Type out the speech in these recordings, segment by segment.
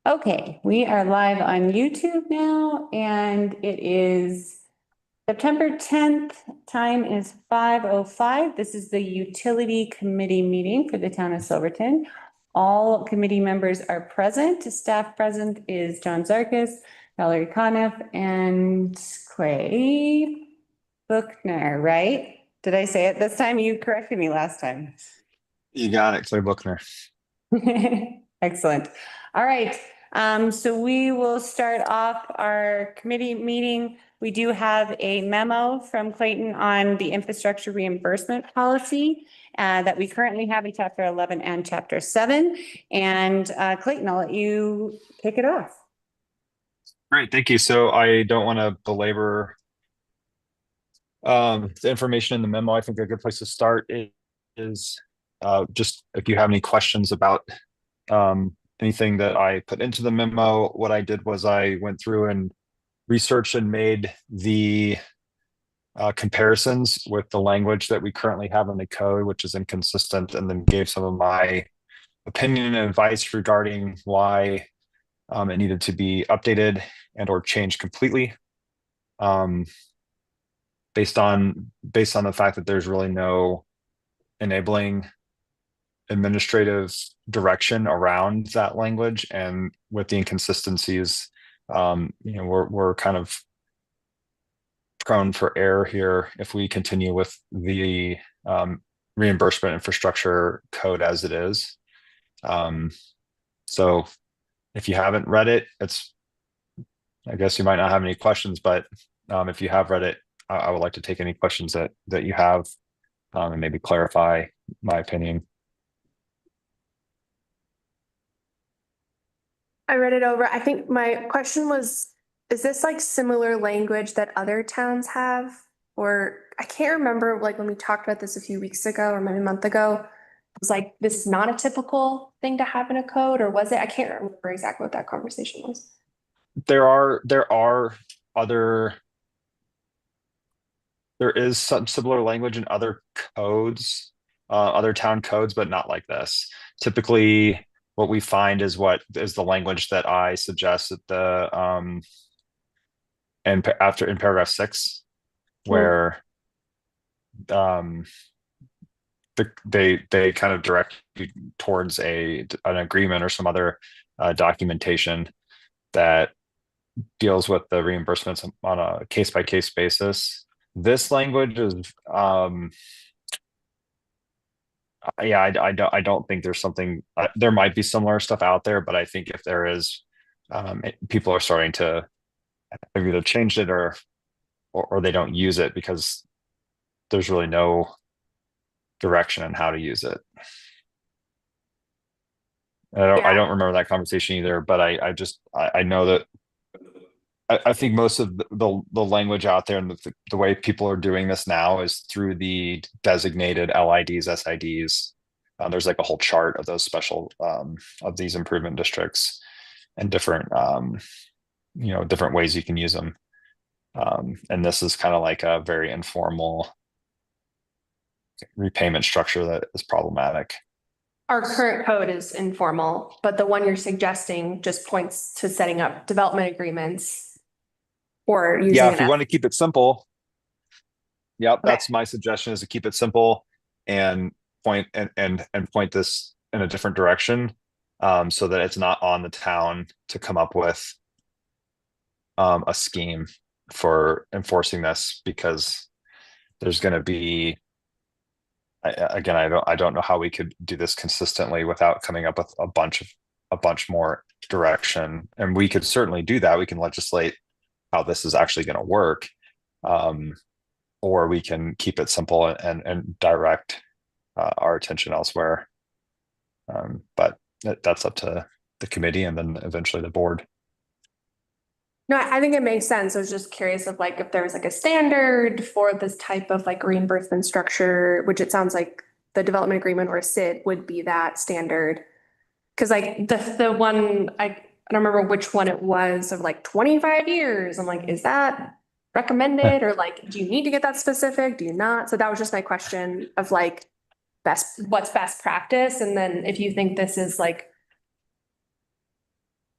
Okay, we are live on YouTube now, and it is September 10th. Time is 5:05. This is the Utility Committee meeting for the town of Silverton. All committee members are present. Staff present is John Zarkis, Valerie Coniff, and Clay Buchner, right? Did I say it this time? You corrected me last time. You got it, Clay Buchner. Excellent. All right. So we will start off our committee meeting. We do have a memo from Clayton on the infrastructure reimbursement policy that we currently have in chapter 11 and chapter 7. And Clayton, I'll let you kick it off. Great, thank you. So I don't want to belabor the information in the memo. I think a good place to start is just if you have any questions about anything that I put into the memo. What I did was I went through and researched and made the comparisons with the language that we currently have in the code, which is inconsistent, and then gave some of my opinion and advice regarding why it needed to be updated and or changed completely. Based on the fact that there's really no enabling administrative direction around that language, and with the inconsistencies, we're kind of prone for error here if we continue with the reimbursement infrastructure code as it is. So if you haven't read it, I guess you might not have any questions, but if you have read it, I would like to take any questions that you have and maybe clarify my opinion. I read it over. I think my question was, is this like similar language that other towns have? Or I can't remember, like when we talked about this a few weeks ago or maybe a month ago, it was like, this is not a typical thing to have in a code, or was it? I can't remember exactly what that conversation was. There is some similar language in other codes, other town codes, but not like this. Typically, what we find is what is the language that I suggest at the and after in paragraph 6, where they kind of direct you towards an agreement or some other documentation that deals with the reimbursements on a case-by-case basis. This language is yeah, I don't think there's something there might be similar stuff out there, but I think if there is, people are starting to have either changed it or they don't use it because there's really no direction on how to use it. I don't remember that conversation either, but I know that I think most of the language out there and the way people are doing this now is through the designated LIDs, SIDs. There's like a whole chart of those special of these improvement districts and different different ways you can use them. And this is kind of like a very informal repayment structure that is problematic. Our current code is informal, but the one you're suggesting just points to setting up development agreements or using if you want to keep it simple. Yep, Okay. that's my suggestion, is to keep it simple and point point this in a different direction, so that it's not on the town to come up with a scheme for enforcing this, because there's going to be, again, I don't know how we could do this consistently without coming up with a bunch more direction. And we could certainly do that. We can legislate how this is actually going to work, or we can keep it simple and direct our attention elsewhere. But that's up to the committee and then eventually the board. No, I think it makes sense. I was just curious of like if there's like a standard for this type of like reimbursement structure, which it sounds like the development agreement or a SID would be that standard. Cause like the one I don't remember which one it was of like 25 years. I'm like, is that recommended or like do you need to get that specific? Do you not? So that was just my question of like what's best practice, and then if you think this is like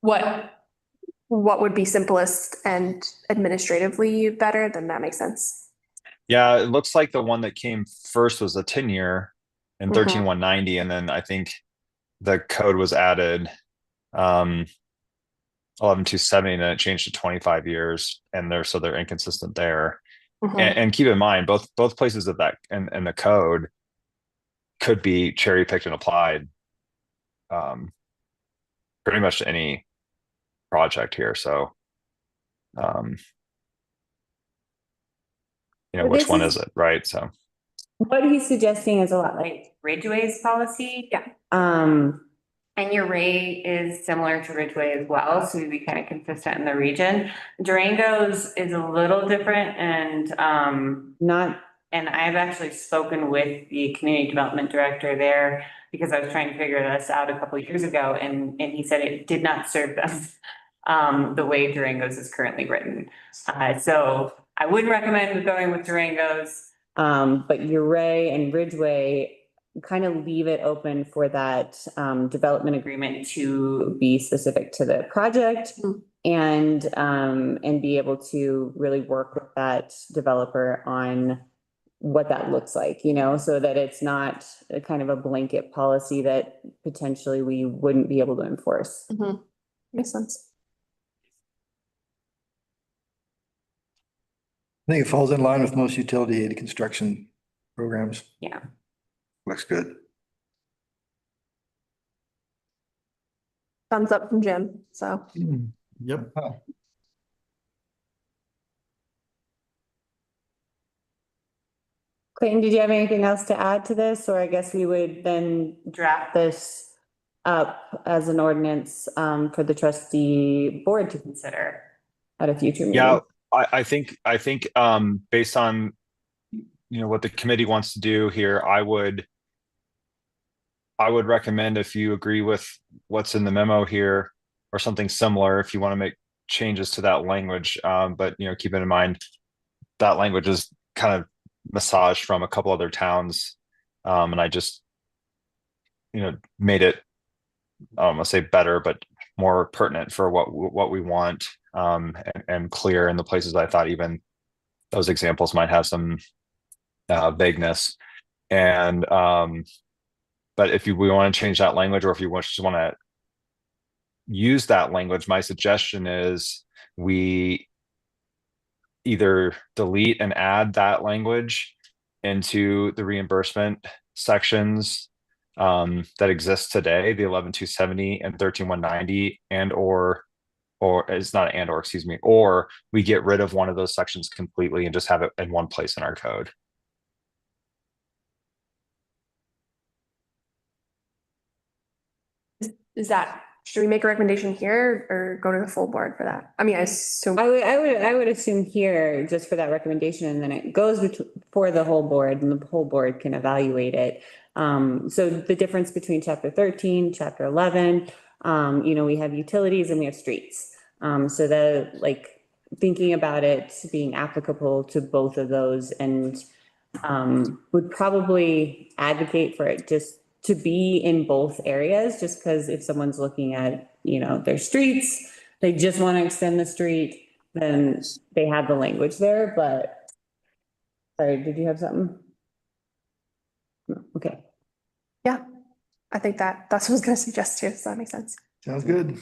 what would be simplest and administratively better, then that makes sense. Yeah, it looks like the one that came first was a 10-year and Mhm. 13190, and then I think the code was added 11270, and then it changed to 25 years, and they're inconsistent there. Mhm. And keep in mind, both places of that and the code could be cherry picked and applied pretty much to any project here. So which one is it, right? So what he's suggesting is a lot like Ridgeway's policy. Yeah. And your rate is similar to Ridgeway as well, so we'd be kind of consistent in the region. Durango's is a little different and and I've actually spoken with the community development director there because I was trying to figure this out a couple of years ago, and he said it did not serve them the way Durango's is currently written. So I wouldn't recommend going with Durango's. But Uray and Ridgeway kind of leave it open for that development agreement to be specific to the project and be able to really work with that developer on what that looks like, so that it's not a kind of a blanket policy that potentially we wouldn't be able to enforce. Mhm. Makes sense. I think it falls in line with most utility aid construction programs. Yeah. Looks good. Thumbs up from Jim, so. Yep. Clayton, did you have anything else to add to this? Or I guess we would then draft this up as an ordinance for the trustee board to consider at a future meeting. yeah, I think based on what the committee wants to do here, I would recommend, if you agree with what's in the memo here or something similar, if you want to make changes to that language, but keeping in mind that language is kind of massaged from a couple other towns, and I just made it, I don't want to say better, but more pertinent for what we want, and clear in the places I thought even those examples might have some vagueness. And but if we want to change that language, or if you just want to use that language, my suggestion is we either delete and add that language into the reimbursement sections that exist today, the 11270 and 13190, or it's not an or, excuse me, or we get rid of one of those sections completely and just have it in one place in our code. Is that, should we make a recommendation here or go to the full board for that? I mean, I assume. I would assume here just for that recommendation, and then it goes for the whole board, and the whole board can evaluate it. So the difference between chapter 13, chapter 11, we have utilities and we have streets. So that, like, thinking about it being applicable to both of those, and would probably advocate for it just to be in both areas, just because if someone's looking at, their streets, they just want to extend the street, then they have the language there. But sorry, did you have something? No, okay. Yeah, I think that's what I was gonna suggest too, so that makes sense. Sounds good.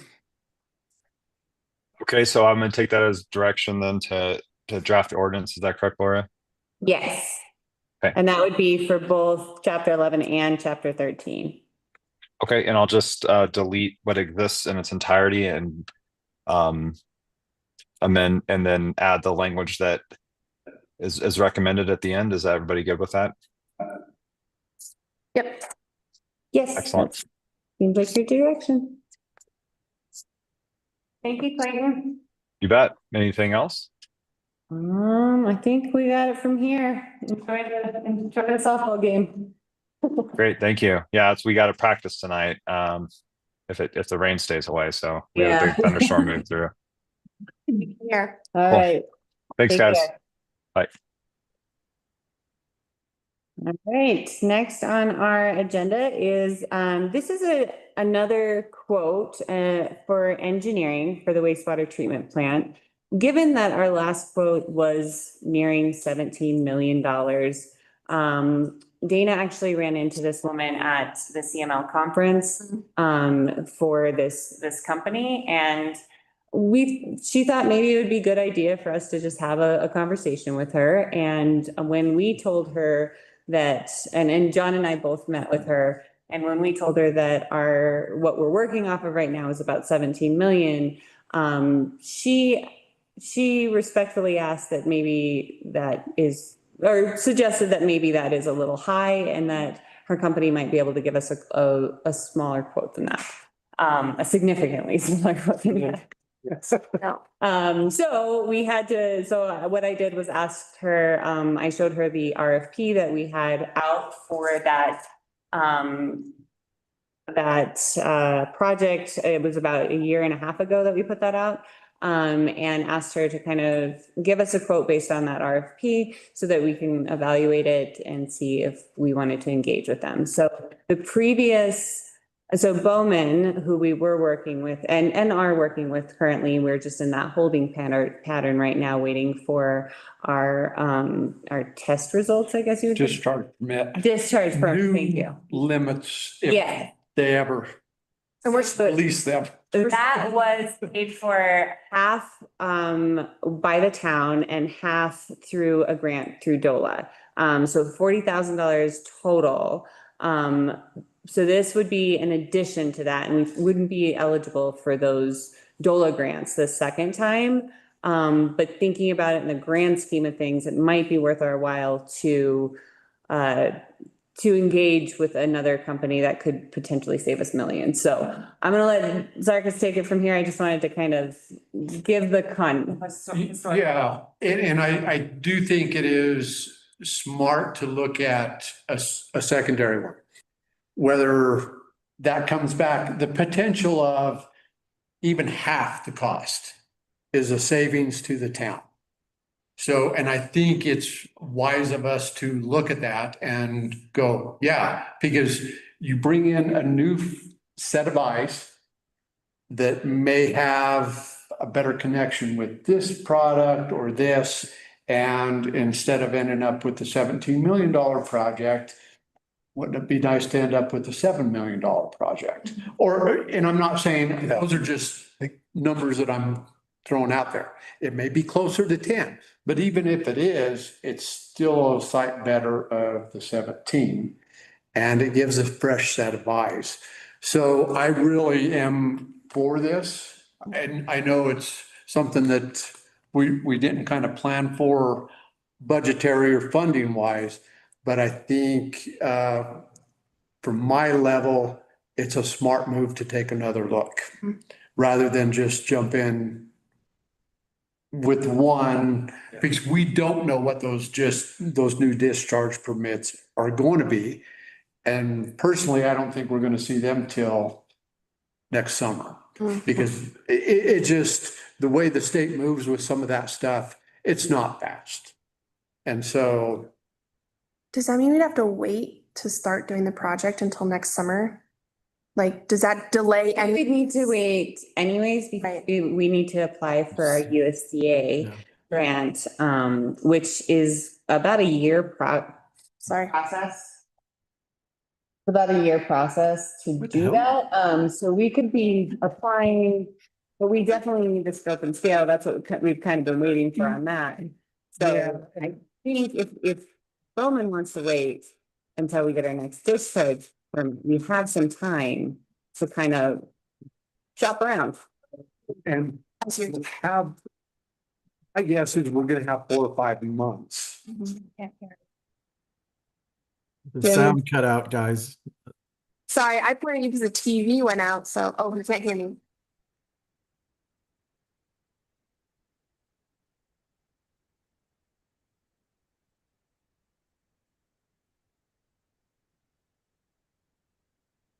Okay, so I'm going to take that as direction then to draft the ordinance. Is that correct, Laura? Yes. Okay. And that would be for both chapter 11 and chapter 13. Okay, and I'll just delete what exists in its entirety and amend, and then add the language that is recommended at the end. Is everybody good with that? Yep. Yes. Excellent. Seems like your direction. Thank you, Clayton. You bet. Anything else? I think we got it from here. Enjoy the softball game. Great, thank you. Yeah, we got to practice tonight. If the rain stays away, so we have a big thunderstorm move through. Here. All Cool. right. Thanks, Take guys. care. Bye. All right, next on our agenda is, this is another quote, for engineering for the wastewater treatment plant. Given that our last quote was nearing $17 million, Dana actually ran into this woman at the CML conference, for this company, and she thought maybe it would be a good idea for us to just have a conversation with her. And when we told her that, and John and I both met with her, and when we told her that what we're working off of right now is about 17 million, she respectfully asked that maybe that is, or suggested that maybe that is a little high, and that her company might be able to give us a smaller quote than that. A significantly smaller quote than that. No. So what I did was asked her, I showed her the RFP that we had out for that project. It was about a year and a half ago that we put that out. And asked her to kind of give us a quote based on that RFP so that we can evaluate it and see if we wanted to engage with them. So Bowman, who we were working with and are working with currently, we're just in that holding pattern right now, waiting for our test results, I guess you would say. Discharge permit. Discharge permit, New thank you. Limits. Yeah. If they ever And we're release them. That was paid for half by the town and half through a grant through DOLA. So $40,000 total. So this would be in addition to that, and we wouldn't be eligible for those DOLA grants the second time. But thinking about it in the grand scheme of things, it might be worth our while to engage with another company that could potentially save us millions. So I'm gonna let Zarkus take it from here. I just wanted to kind of give the Yeah, and I do think it is smart to look at a secondary one. Whether that comes back, the potential of even half the cost is a savings to the town. So, and I think it's wise of us to look at that and go, yeah, because you bring in a new set of eyes that may have a better connection with this product or this. And instead of ending up with the $17 million project, wouldn't it be nice to end up with a $7 million project? Or, and I'm not saying, those are just numbers that I'm throwing out there. It may be closer to 10, but even if it is, it's still a sight better of the 17. And it gives a fresh set of eyes. So I really am for this. And I know it's something that we didn't kind of plan for budgetary or funding wise, but I think from my level, it's a smart move to take another look rather than just jump in with one, because we don't know what those new discharge permits are going to be. And personally, I don't think we're going to see them till next summer. Because it just, the way the state moves with some of that stuff, it's not fast. And so. Does that mean we'd have to wait to start doing the project until next summer? Like, does that delay We any? need to wait anyways, because we need to apply for our USDA grant, which is about a year process. About a year process to do that. So we could be applying, but we definitely need the scope and scale. That's what we've kind of been waiting for on that. So I think if Bowman wants to wait until we get our next discharge, we have some time to kind of shop around. And have, I guess is we're gonna have 4 or 5 months. The sound cut out, guys. Sorry, I put you because the TV went out, so, you can't hear me.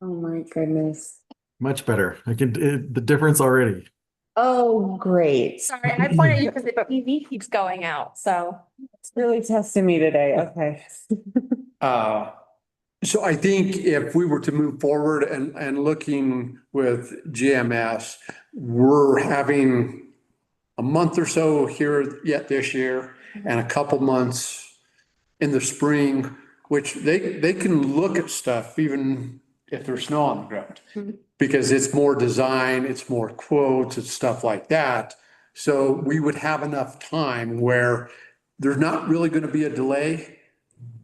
Oh my goodness. Much better. The difference already. Oh, great. Sorry, I pointed at you because the TV keeps going out, so. It's really testing me today. Okay. So I think if we were to move forward and looking with GMS, we're having a month or so here yet this year and a couple months in the spring, which they can look at stuff even if there's snow on the ground. Because it's more design, it's more quotes, it's stuff like that. So we would have enough time where there's not really going to be a delay,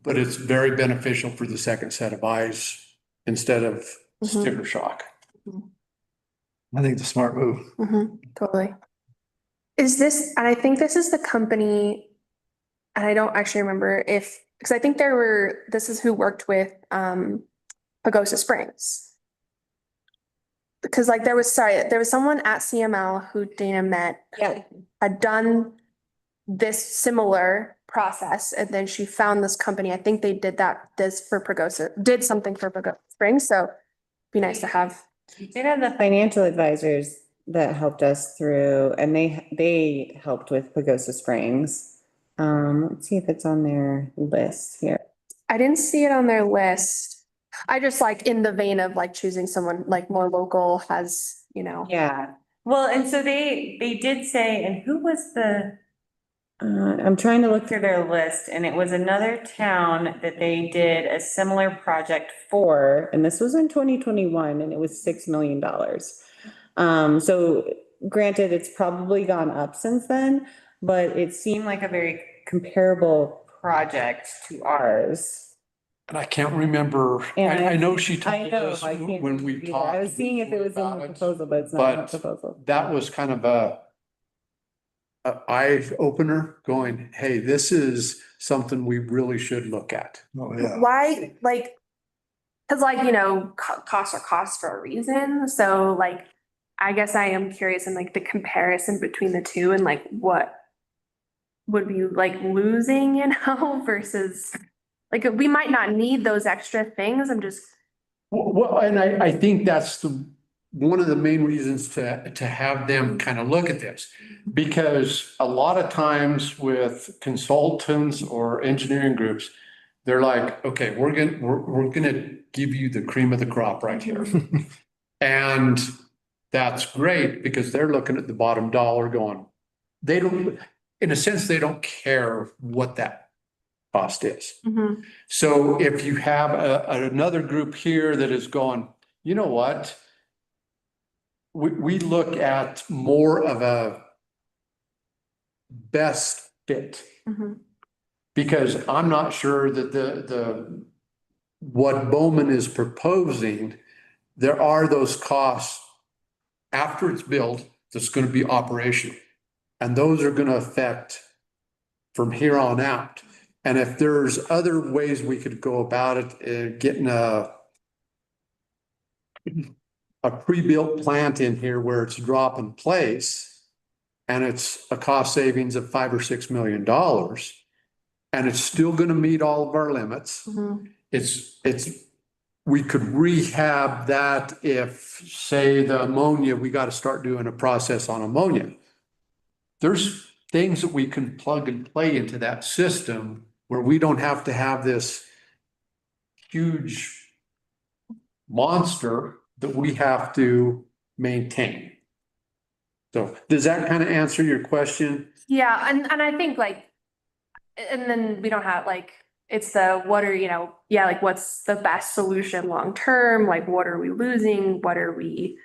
but it's very beneficial for the second set of eyes instead of sticker shock. I think it's a smart move. Totally. Is this, and I think this is the company, and I don't actually remember if, because I think this is who worked with Pagosa Springs. Because like there was someone at CML who Dana met, Yeah. had done this similar process, and then she found this company. I think they did did something for Pagosa Springs, so be nice to have. We did have the financial advisors that helped us through, and they helped with Pagosa Springs. Let's see if it's on their list here. I didn't see it on their list. I just like in the vein of like choosing someone like more local has, Yeah, well, and so they did say, and who was I'm trying to look through their list, and it was another town that they did a similar project for, and this was in 2021, and it was $6 million. So granted, it's probably gone up since then, but it seemed like a very comparable project to ours. And I can't remember, And I know she I told know, us I can't. when we either. talked. I was seeing if it was in about the it, proposal, but it's not in the but proposal. that was kind of a eye opener going, hey, this is something we really should look at. Oh, yeah. Why, like, because like, costs are costs for a reason. So like, I guess I am curious in like the comparison between the two and like what would be like losing, versus like, we might not need those extra things. I'm just, Well, and I think that's one of the main reasons to have them kind of look at this. Because a lot of times with consultants or engineering groups, they're like, okay, we're gonna give you the cream of the crop right here. And that's great because they're looking at the bottom dollar going, in a sense, they don't care what that cost is. So if you have another group here that is going, you know what? We look at more of a best fit. Because I'm not sure that what Bowman is proposing, there are those costs after it's built that's going to be operational. And those are going to affect from here on out. And if there's other ways we could go about it, getting a pre-built plant in here where it's drop in place and it's a cost savings of $5 or $6 million, and it's still going to meet all of our limits. We could rehab that if, say, the ammonia, we got to start doing a process on ammonia. There's things that we can plug and play into that system where we don't have to have this huge monster that we have to maintain. So does that kind of answer your question? yeah. And I think like, and then we don't have like, it's what are, like what's the best solution long-term? Like, what are we losing? What are we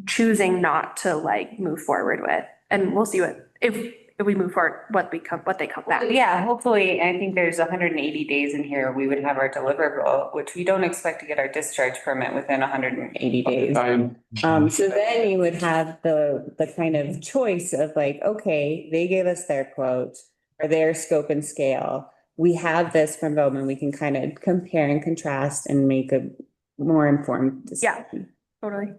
choosing not to like move forward with? And we'll see if we move forward, what they come back. Yeah, hopefully, I think there's 180 days in here, we would have our deliverable, which we don't expect to get our discharge permit within 180 days. So then you would have the kind of choice of like, okay, they gave us their quote or their scope and scale. We have this from Bowman, we can kind of compare and contrast and make a more informed decision. Yeah, totally.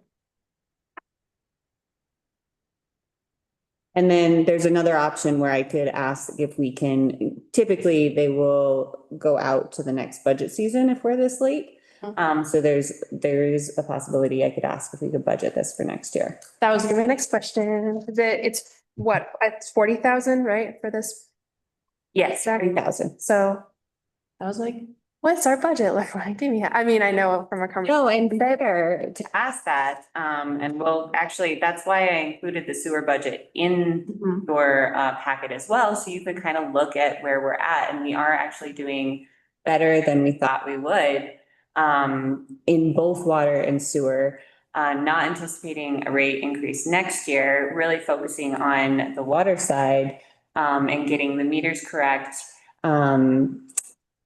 And then there's another option where I could ask if we can, typically they will go out to the next budget season if we're this late. So there is a possibility I could ask if we could budget this for next year. That was gonna be my next question. It's 40,000, right, for this? Yes, 30,000. So that was like What's our budget look like? Give me, I mean, I know from a conversation. No, and better to ask that, and we'll actually, that's why I included the sewer budget in Mhm. your packet as well, so you could kind of look at where we're at, and we are actually doing better than we thought we would in both water and sewer. Not anticipating a rate increase next year, really focusing on the water side and getting the meters correct.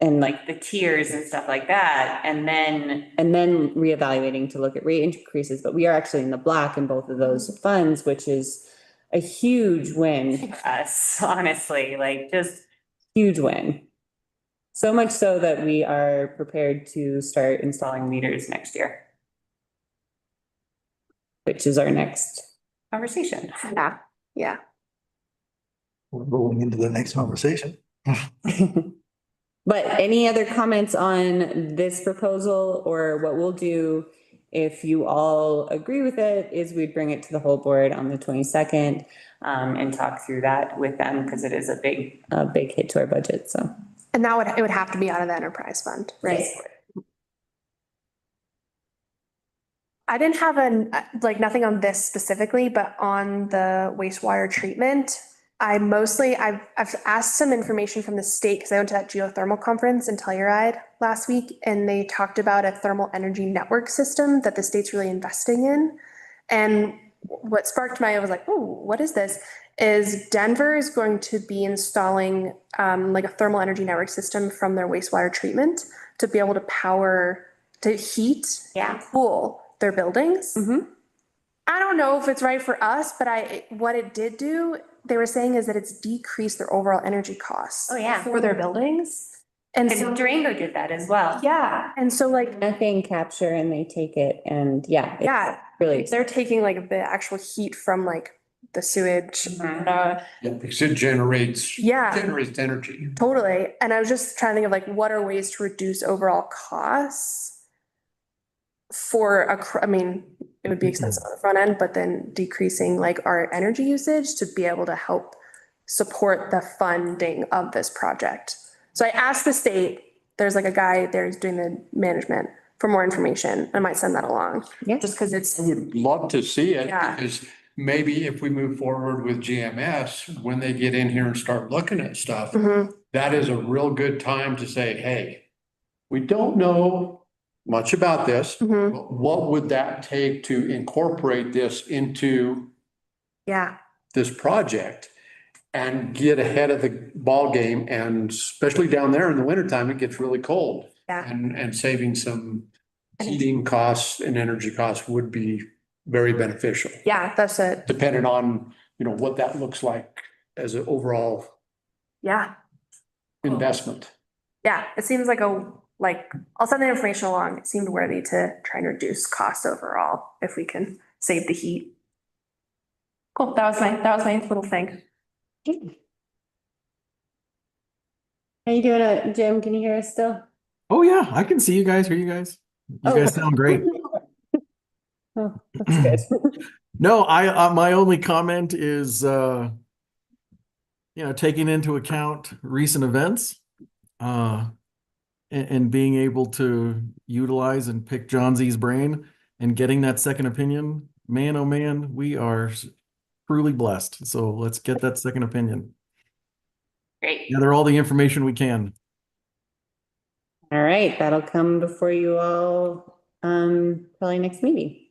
And like the tiers and stuff like that, and then reevaluating to look at rate increases, but we are actually in the black in both of those funds, which is a huge win for us, honestly, like just huge win. So much so that we are prepared to start installing meters next year. Which is our next conversation. Yeah, yeah. We're rolling into the next conversation. But any other comments on this proposal, or what we'll do if you all agree with it is we'd bring it to the whole board on the 22nd and talk through that with them, because it is a big hit to our budget, so. And it would have to be out of the enterprise fund, right? Yes. I didn't have nothing on this specifically, but on the wastewater treatment, I've asked some information from the state because I went to that geothermal conference in Telluride last week, and they talked about a thermal energy network system that the state's really investing in. And what sparked I was like, oh, what is this? Is Denver is going to be installing like a thermal energy network system from their wastewater treatment to be able to heat and cool their buildings. Mhm. I don't know if it's right for us, but what it did do, they were saying, is that it's decreased their overall energy costs. Oh, yeah. For their buildings. And so, And Durango did that as well. yeah, and so like, Methane capture, and they take it, and yeah. it's yeah, Really. they're taking like the actual heat from like the sewage. Mhm. Yeah, because it generates. Yeah. Generates energy. Totally. And I was just trying to think of like, what are ways to reduce overall costs I mean, it would be expensive on the front end, but then decreasing like our energy usage to be able to help support the funding of this project. So I asked the state, there's like a guy there who's doing the management, for more information. I might send that along. Yeah. Just because it's, I would love to see it, Yeah. because maybe if we move forward with GMS, when they get in here and start looking at stuff, Mhm. that is a real good time to say, hey, we don't know much about this. Mhm. But what would that take to incorporate this into Yeah, this project and get ahead of the ball game? And especially down there in the wintertime, it gets really cold. Yeah. And saving some heating costs and energy costs would be very beneficial, yeah, that's it. depending on, what that looks like as an overall Yeah, investment. yeah, it seems like I'll send the information along. It seemed worthy to try and reduce costs overall if we can save the heat. Cool, that was my little thing. How you doing, Jim? Can you hear us still? Oh yeah, I can see you guys, hear you guys. You guys sound great. Oh, that's good. No, my only comment is taking into account recent events and being able to utilize and pick John Z's brain and getting that second opinion. Man, oh man, we are truly blessed. So let's get that second opinion. Great. Gather all the information we can. All right, that'll come before you all, probably next meeting.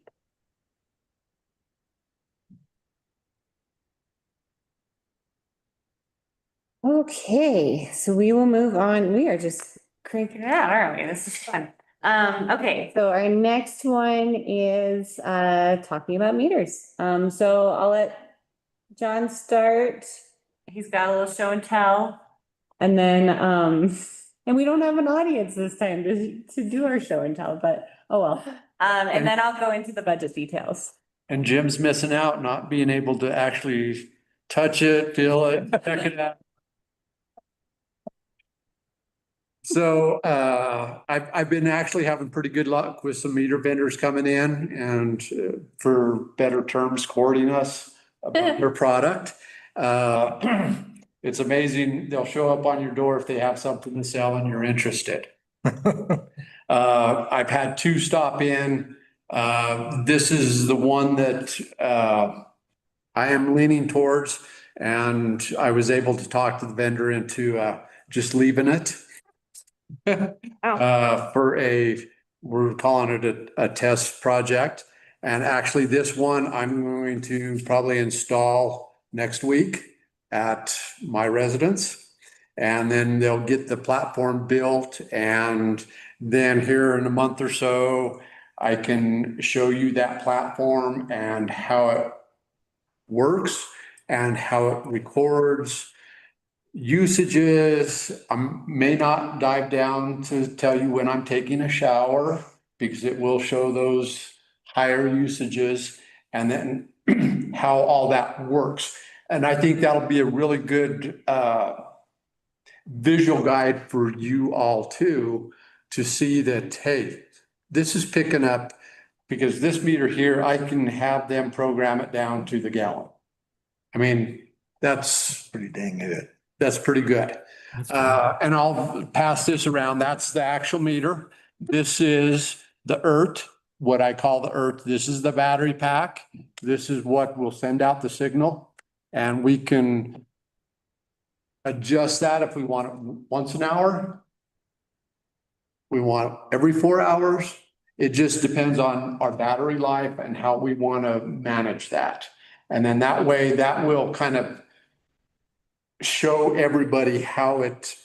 Okay, so we will move on. We are just cranking it out, aren't we? This is fun. Okay, so our next one is talking about meters. So I'll let John start. He's got a little show and tell. And then and we don't have an audience this time to do our show and tell, but oh well. And then I'll go into the budget details. And Jim's missing out, not being able to actually touch it, feel it, check it out. So I've been actually having pretty good luck with some meter vendors coming in and for better terms, courting us about their product. It's amazing. They'll show up on your door if they have something to sell and you're interested. I've had two stop in. This is the one that I am leaning towards, and I was able to talk to the vendor into just leaving it. For we're calling it a test project. And actually this one I'm going to probably install next week at my residence. And then they'll get the platform built, and then here in a month or so, I can show you that platform and how it works and how it records usages. I may not dive down to tell you when I'm taking a shower, because it will show those higher usages, and then how all that works. And I think that'll be a really good visual guide for you all too, to see that, hey, this is picking up, because this meter here, I can have them program it down to the gallon. I mean, that's Pretty dang good. that's pretty good. That's good. And I'll pass this around. That's the actual meter. This is the ERT, what I call the ERT. This is the battery pack. This is what will send out the signal. And we can adjust that if we want it once an hour. We want it every 4 hours. It just depends on our battery life and how we want to manage that. And then that way, that will kind of show everybody how it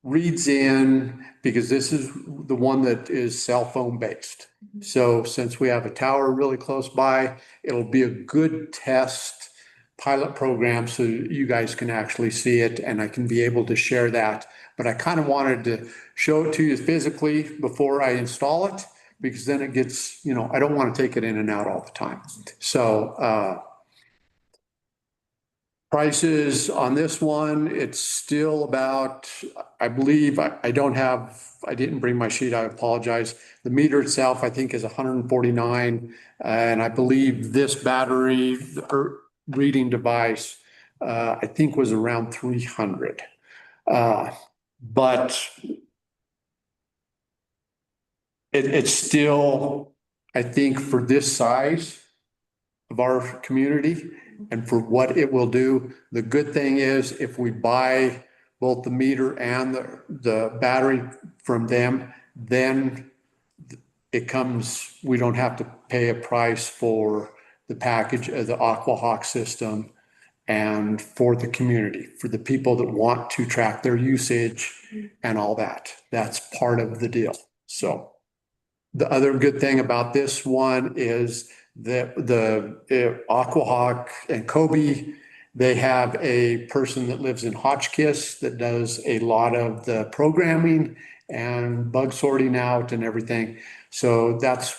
reads in, because this is the one that is cell phone based. So since we have a tower really close by, it'll be a good test pilot program so you guys can actually see it, and I can be able to share that. But I kind of wanted to show it to you physically before I install it, because then it gets, I don't want to take it in and out all the time. So, prices on this one, it's still about, I believe, I didn't bring my sheet, I apologize. The meter itself, I think, is 149. And I believe this battery, the reading device, I think was around 300. But it's still, I think, for this size of our community and for what it will do. The good thing is, if we buy both the meter and the battery from them, then it comes, we don't have to pay a price for the package of the AquaHawk system, and for the community, for the people that want to track their usage and all that. That's part of the deal. So the other good thing about this one is that the AquaHawk and Kobe, they have a person that lives in Hotchkiss that does a lot of the programming and bug sorting out and everything. So that's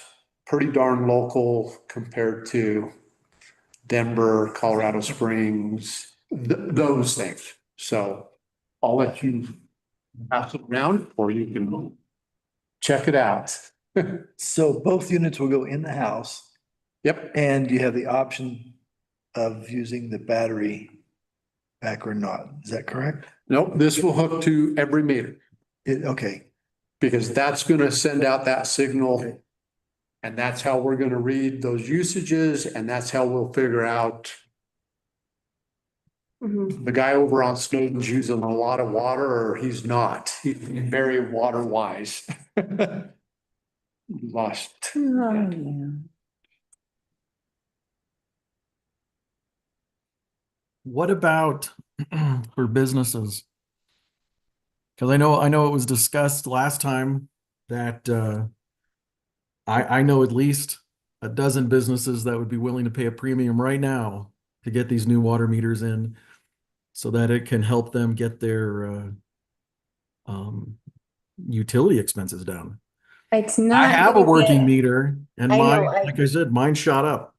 pretty darn local compared to Denver, Colorado Springs, those things. So I'll let you pass it around, or you can check it out. So both units will go in the house, Yep. and you have the option of using the battery pack or not. Is that correct? Nope, this will hook to every meter, Okay, because that's going to send out that signal. And that's how we're going to read those usages, and that's how we'll figure out the guy over on Snowden's using a lot of water, or he's not. He's very water wise. Lost. Oh, yeah. What about for businesses? Because I know it was discussed last time that I know at least a dozen businesses that would be willing to pay a premium right now to get these new water meters in, so that it can help them get their utility expenses down. It's not. I have a gonna working get- meter, and I know, mine, I- like I said, mine shot up.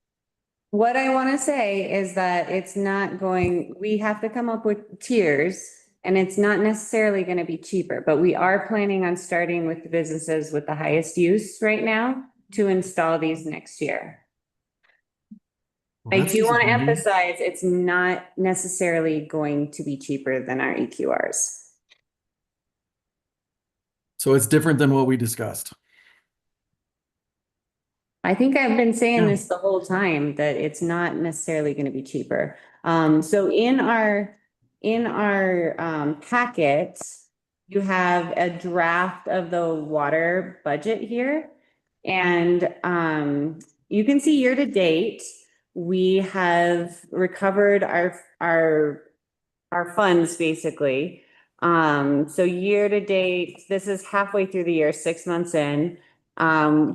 What I want to say is that it's not going, we have to come up with tiers, and it's not necessarily going to be cheaper, but we are planning on starting with the businesses with the highest use right now to install these next year. Well, I that's do want to disappointing. emphasize, it's not necessarily going to be cheaper than our EQRs. So it's different than what we discussed. I think I've been saying Yeah. this the whole time, that it's not necessarily gonna be cheaper. So in our packet, you have a draft of the water budget here. And, you can see year to date, we have recovered our funds basically. So year to date, this is halfway through the year, 6 months in.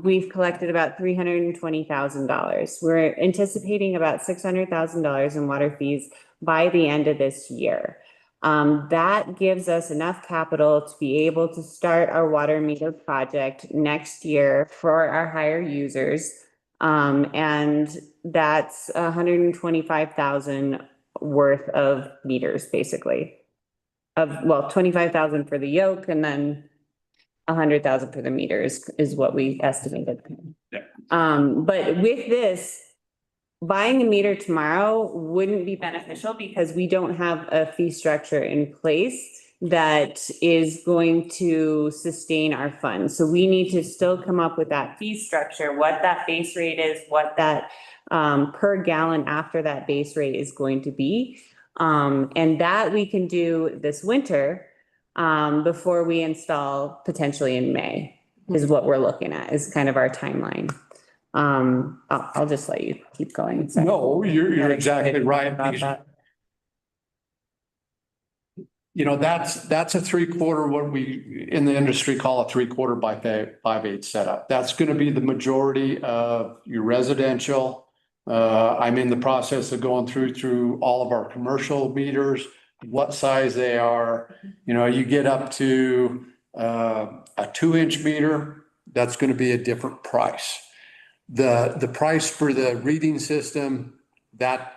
We've collected about $320,000. We're anticipating about $600,000 in water fees by the end of this year. That gives us enough capital to be able to start our water meter project next year for our higher users. And that's 125,000 worth of meters, basically. Well, 25,000 for the yoke, and then 100,000 for the meters is what we estimated. Yeah. But with this, buying a meter tomorrow wouldn't be beneficial because we don't have a fee structure in place that is going to sustain our funds. So we need to still come up with that fee structure, what that base rate is, what that per gallon after that base rate is going to be. And that we can do this winter before we install potentially in May is what we're looking at, is kind of our timeline. I'll just let you keep going. Sorry. No, you're exactly right. About because, that. You know, that's a 3/4, what we in the industry call a 3/4 by 5/8 setup. That's going to be the majority of your residential. I'm in the process of going through all of our commercial meters, what size they are. You know, you get up to a 2-inch meter, that's going to be a different price. The price for the reading system, that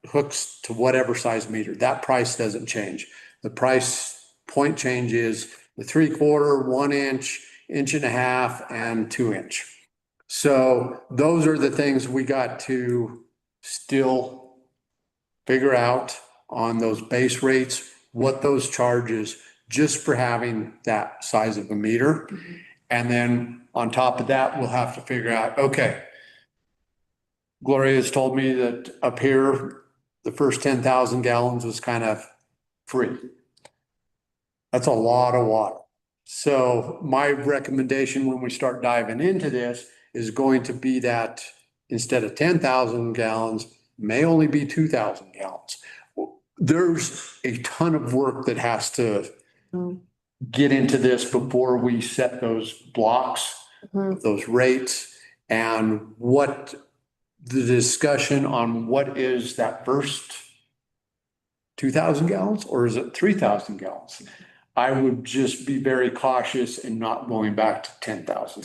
hooks to whatever size meter. That price doesn't change. The price point change is the 3/4, 1-inch, 1.5 inch, and 2-inch. So those are the things we got to still figure out on those base rates, what those charges just for having that size of a meter. And then on top of that, we'll have to figure out, okay, Gloria has told me that up here, the first 10,000 gallons was kind of free. That's a lot of water. So my recommendation when we start diving into this is going to be that instead of 10,000 gallons, may only be 2,000 gallons. There's a ton of work that has to get into this before we set those blocks, those rates, and what the discussion on what is that first 2,000 gallons or is it 3,000 gallons? I would just be very cautious in not going back to 10,000.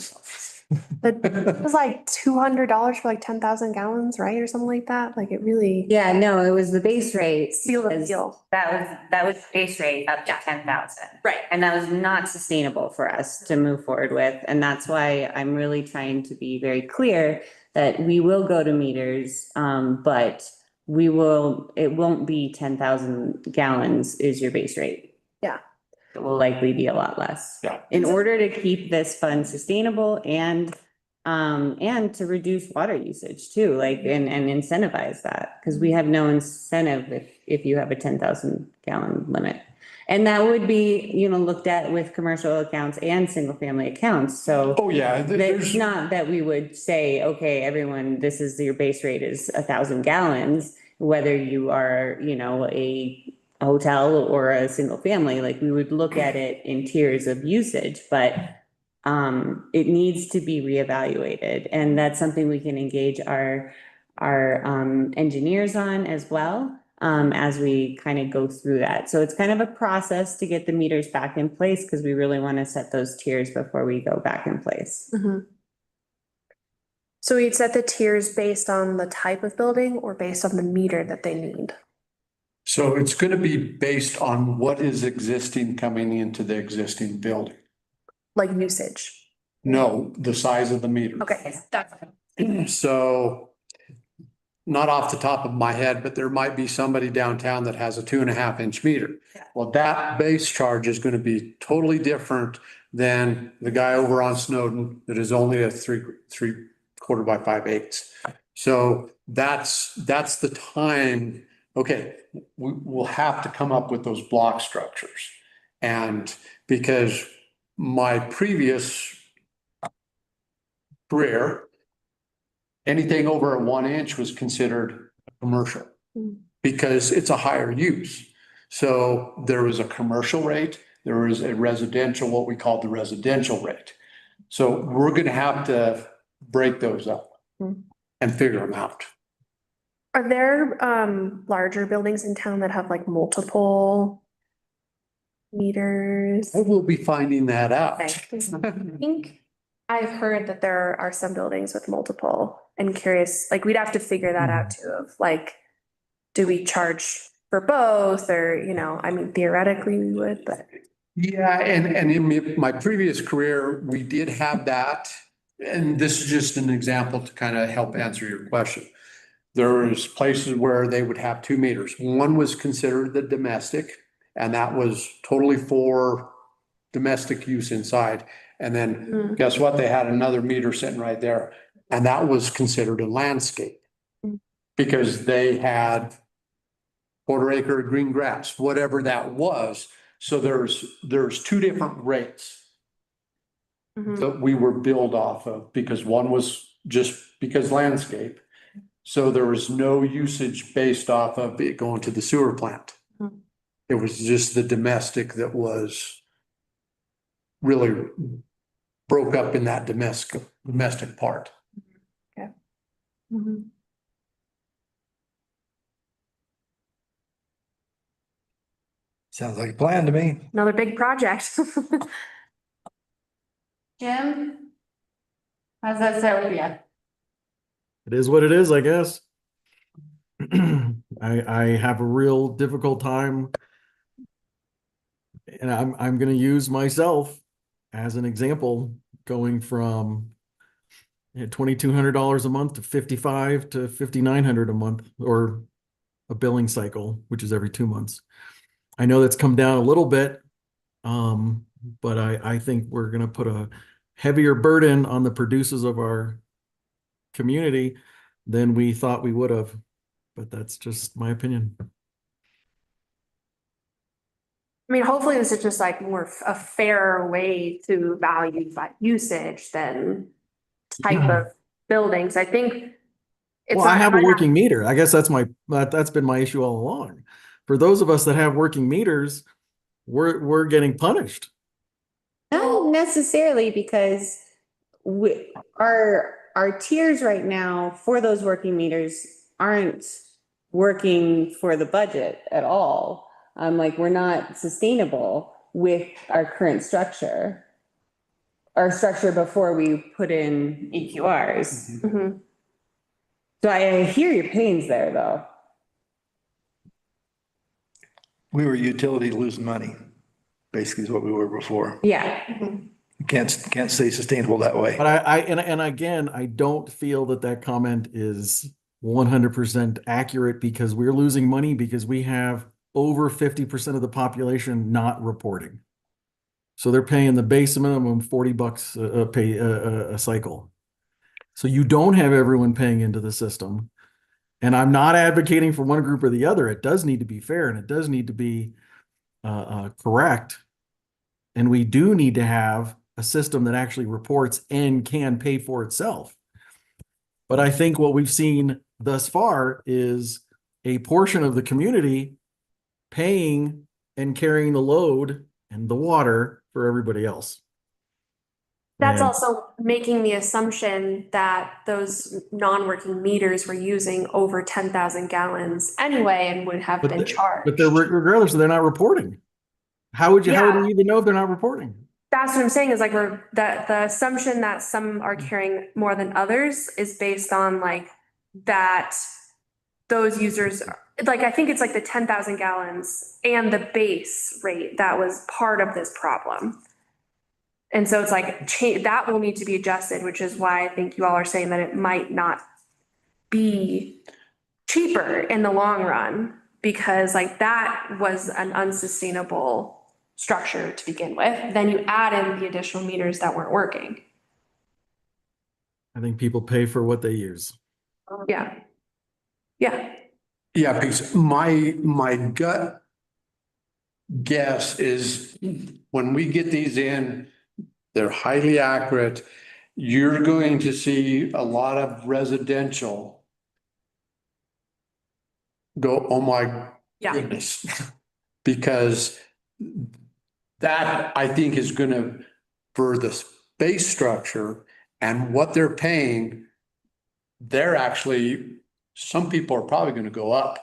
But it was like $200 for like 10,000 gallons, right? Or something like that. Like it really. Yeah, no, it was the base rate. Seal the deal. That was base rate up to 10,000. Right. And that was not sustainable for us to move forward with. And that's why I'm really trying to be very clear that we will go to meters, but it won't be 10,000 gallons is your base rate. Yeah. It will likely be a lot less. Yeah. In order to keep this fund sustainable and to reduce water usage too, like, and incentivize that, because we have no incentive if you have a 10,000 gallon limit. And that would be, looked at with commercial accounts and single family accounts. So Oh, yeah. it's not that we would say, okay, everyone, this is your base rate is 1,000 gallons, whether you are, a hotel or a single family, like we would look at it in tiers of usage, but it needs to be reevaluated. And that's something we can engage our engineers on as well, as we kind of go through that. So it's kind of a process to get the meters back in place because we really want to set those tiers before we go back in place. So we'd set the tiers based on the type of building or based on the meter that they need. So it's going to be based on what is existing coming into the existing building. Like usage. No, the size of the meter. Okay. So not off the top of my head, but there might be somebody downtown that has a 2.5-inch meter. Yeah. Well, that base charge is going to be totally different than the guy over on Snowden that is only a 3/4 by 5/8. So that's the time, okay, we'll have to come up with those block structures. And because my previous career, anything over a 1 inch was considered commercial because it's a higher use. So there was a commercial rate, there was a residential, what we called the residential rate. So we're going to have to break those up and figure them out. Are there larger buildings in town that have like multiple meters? I will be finding that out. Okay. I think I've heard that there are some buildings with multiple and curious, like we'd have to figure that out too, of like, do we charge for both or, you know, I mean, theoretically we would, but. Yeah, and in my previous career, we did have that. And this is just an example to kind of help answer your question. There was places where they would have 2 meters. One was considered the domestic, and that was totally for domestic use inside. And then guess what? They had another meter sitting right there, and that was considered a landscape because they had 1/4 acre of green grass, whatever that was. So there's 2 different rates that we were billed off of because one was just because landscape. So there was no usage based off of it going to the sewer plant. It was just the domestic that was really broke up in that domestic part. Okay. Sounds like a plan to me. Another big project. Jim? How's that sound with you? It is what it is, I guess. I have a real difficult time. And I'm gonna use myself as an example, going from $2,200 a month to $5,500 to $5,900 a month, or a billing cycle, which is every 2 months. I know that's come down a little bit, but I think we're gonna put a heavier burden on the producers of our community than we thought we would have. But that's just my opinion. I mean, hopefully this is just like more a fairer way to value by usage than type of buildings. I think. It's Well, I not- have a working meter. I guess that's been my issue all along. For those of us that have working meters, we're getting punished. Not necessarily, because our tiers right now for those working meters aren't working for the budget at all. Like, we're not sustainable with our current structure. Our structure before we put in EQRs. Mhm. So I hear your pains there, though. We were utility losing money, basically is what we were before. Yeah. You can't stay sustainable that way. But and again, I don't feel that comment is 100% accurate, because we're losing money because we have over 50% of the population not reporting. So they're paying the base minimum $40 a cycle. So you don't have everyone paying into the system. And I'm not advocating for one group or the other. It does need to be fair, and it does need to be correct. And we do need to have a system that actually reports and can pay for itself. But I think what we've seen thus far is a portion of the community paying and carrying the load and the water for everybody else. That's And- also making the assumption that those non-working meters were using over 10,000 gallons anyway and would have been charged. But they're regardless, they're not reporting. How would you even know if they're not reporting? That's what I'm saying is like the assumption that some are carrying more than others is based on like that those users, like I think it's like the 10,000 gallons and the base rate that was part of this problem. And so it's like that will need to be adjusted, which is why I think you all are saying that it might not be cheaper in the long run, because like that was an unsustainable structure to begin with, then you add in the additional meters that weren't working. I think people pay for what they use. Yeah. Yeah, Yeah, because my gut guess is when we get these in, they're highly accurate. You're going to see a lot of residential go, oh my yeah, goodness. Because that I think is gonna, for the space structure and what they're paying, they're actually, some people are probably gonna go up.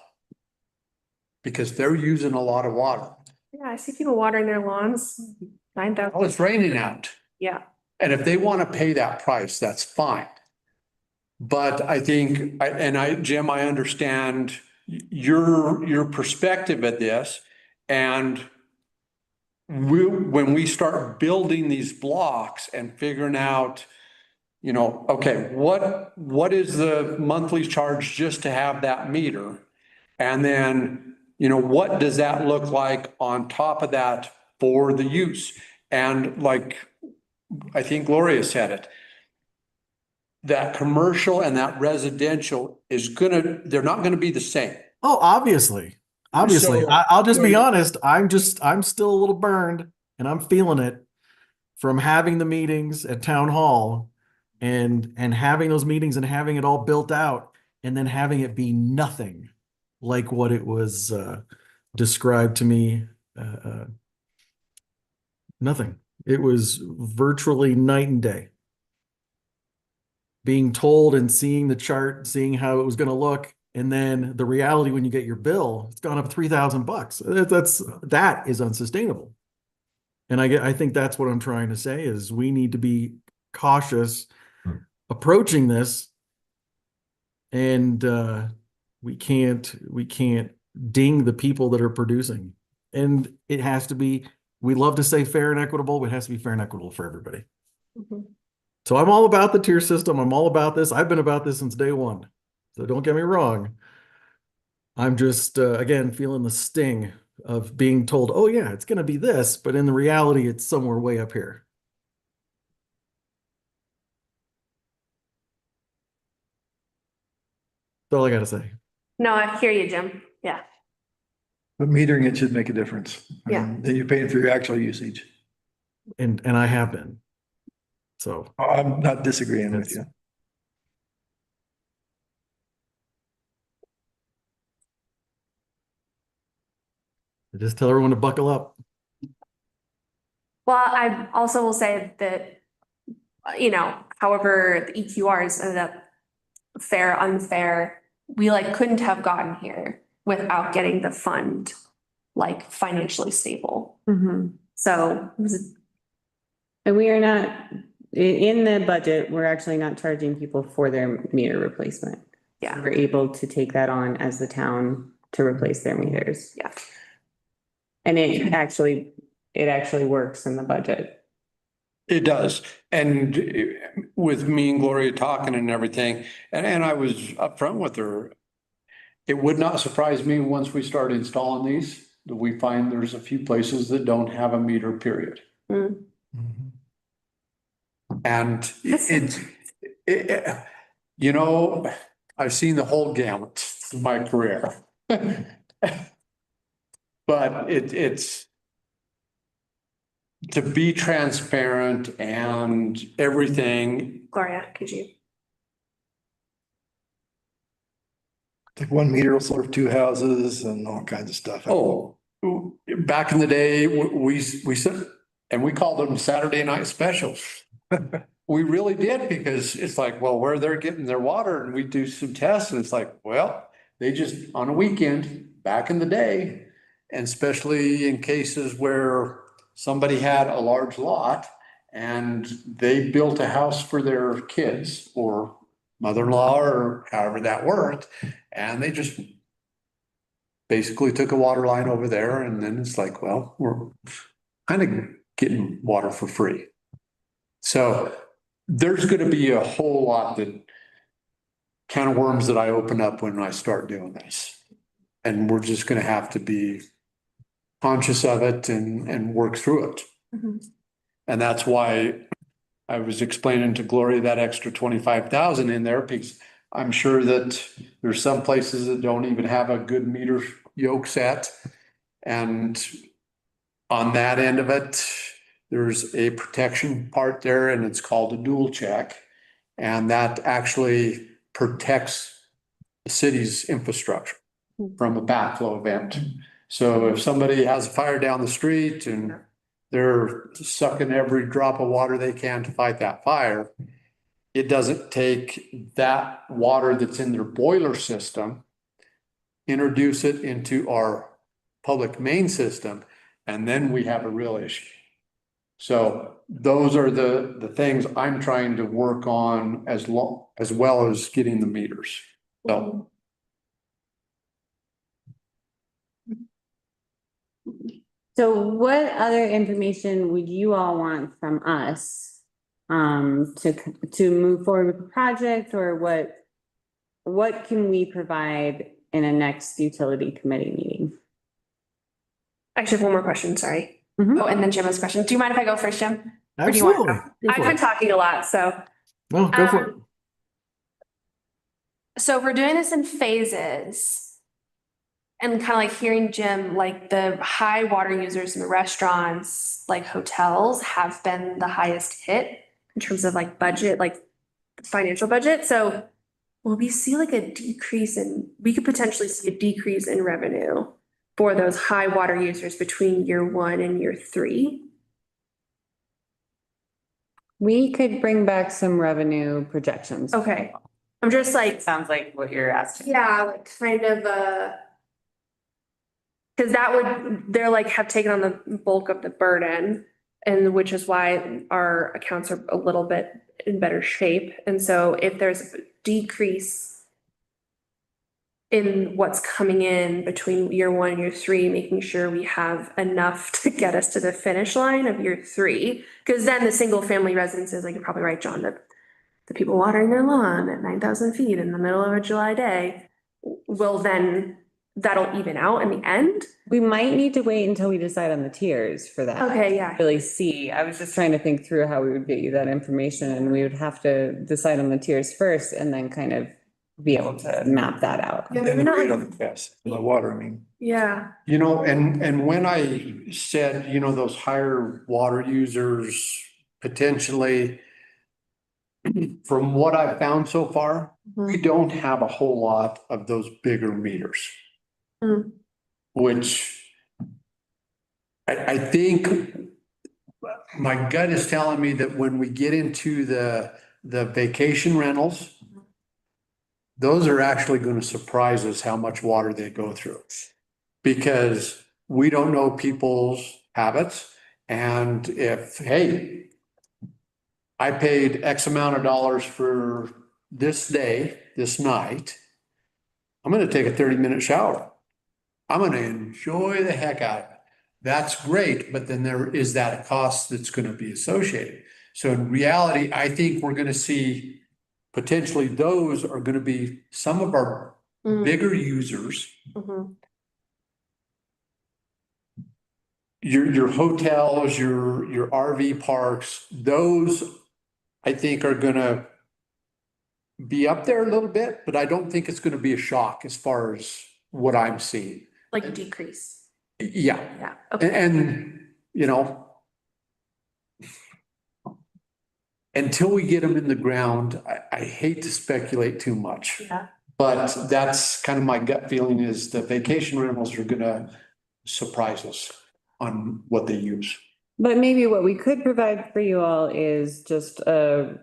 Because they're using a lot of water. yeah, I see people watering their lawns, Oh, 9,000, it's raining out. yeah. And if they want to pay that price, that's fine. But I think, Jim, I understand your perspective at this. And when we start building these blocks and figuring out, okay, what is the monthly charge just to have that meter? And then, what does that look like on top of that for the use? And like, I think Gloria said it, that commercial and that residential they're not gonna be the same. Oh, obviously. Obviously. So- I'll just be honest. I'm still a little burned and I'm feeling it from having the meetings at town hall and having those meetings and having it all built out and then having it be nothing like what it was described to me. Nothing. It was virtually night and day. Being told and seeing the chart, seeing how it was going to look, and then the reality when you get your bill, it's gone up $3,000. That is unsustainable. And I think that's what I'm trying to say is we need to be cautious approaching this, and we can't ding the people that are producing. And it has to be, we love to say fair and equitable, but it has to be fair and equitable for everybody. Mhm. So I'm all about the tier system. I'm all about this. I've been about this since day one. So don't get me wrong. I'm just, again, feeling the sting of being told, oh yeah, it's going to be this, but in the reality, it's somewhere way up here. That's all I got to say. No, I hear you, Jim. Yeah, But metering it should make a difference. I Yeah. mean, then you're paying for your actual usage. And I have been. So I'm not disagreeing with you. I just tell everyone to buckle up. well, I also will say that, however, the EQRs ended up fair, unfair, we like couldn't have gotten here without getting the fund like financially stable. So it was And we are not, in the budget, we're actually not charging people for their meter replacement. Yeah. We're able to take that on as the town to replace their meters. Yeah. And it actually works in the budget. It does. And with me and Gloria talking and everything, and I was upfront with her, it would not surprise me once we start installing these, that we find there's a few places that don't have a meter, period. Mm. And I've seen the whole gamut in my career. But it's to be transparent and everything. Gloria, could you? Like 1 meter will serve 2 houses and all kinds of stuff. Oh, back in the day, we said, and we called them Saturday night specials. We really did, because it's like, well, where they're getting their water, and we do some tests and it's like, well, they just on a weekend back in the day. And especially in cases where somebody had a large lot and they built a house for their kids or mother-in-law or however that worked. And they just basically took a water line over there, and then it's like, well, we're kind of getting water for free. So there's going to be a whole lot that can of worms that I open up when I start doing this. And we're just going to have to be conscious of it and work through it. Mhm. And that's why I was explaining to Gloria that extra 25,000 in there, because I'm sure that there's some places that don't even have a good meter yoke set. And on that end of it, there's a protection part there, and it's called a dual check. And that actually protects the city's infrastructure from a backflow event. So if somebody has a fire down the street and they're sucking every drop of water they can to fight that fire, it doesn't take that water that's in their boiler system, introduce it into our public main system, and then we have a real issue. So those are the things I'm trying to work on as well as getting the meters. So So what other information would you all want from us? To move forward with the project, or what can we provide in a next utility committee meeting? Actually, have one more question, sorry. Mhm. Oh, and then Jim has a question. Do you mind if I go first, Jim? Or do you want to Absolutely. go? I've been talking a lot, so. No, go for it. So if we're doing this in phases. And kind of like hearing Jim, like the high water users in the restaurants, like hotels have been the highest hit in terms of like budget, like financial budget. So will we see like a decrease we could potentially see a decrease in revenue for those high water users between year 1 and year 3? We could bring back some revenue projections. Okay. I'm just like, Sounds like what you're asking. yeah, like kind of because that they're like have taken on the bulk of the burden, and which is why our accounts are a little bit in better shape. And so if there's a decrease in what's coming in between year 1 and year 3, making sure we have enough to get us to the finish line of year 3, because then the single family residences, like you're probably right, John, that the people watering their lawn at 9,000 feet in the middle of a July day will then, that'll even out in the end. We might need to wait until we decide on the tiers for that. Okay, yeah. Really see. I was just trying to think through how we would get you that information, and we would have to decide on the tiers first and then kind of be able to map that out. Yeah, And maybe the not rate like, on the gas, and the water, I mean. yeah. you know, and when I said, those higher water users potentially, from what I've found so far, we don't have a whole lot of those bigger meters. Mm. Which I think my gut is telling me that when we get into the vacation rentals, those are actually going to surprise us how much water they go through. Because we don't know people's habits. And if, hey, I paid X amount of dollars for this day, this night, I'm going to take a 30-minute shower. I'm going to enjoy the heck out of it. That's great, but then there is that cost that's going to be associated. So in reality, I think we're going to see potentially those are going to be some of our bigger users. Mhm. Your hotels, your RV parks, those I think are going to be up there a little bit, but I don't think it's going to be a shock as far as what I'm seeing. Like a decrease. Yeah. Yeah. Okay. And, until we get them in the ground, I hate to speculate too much. Yeah. But that's kind of my gut feeling is the vacation rentals are gonna surprise us on what they use. But maybe what we could provide for you all is just a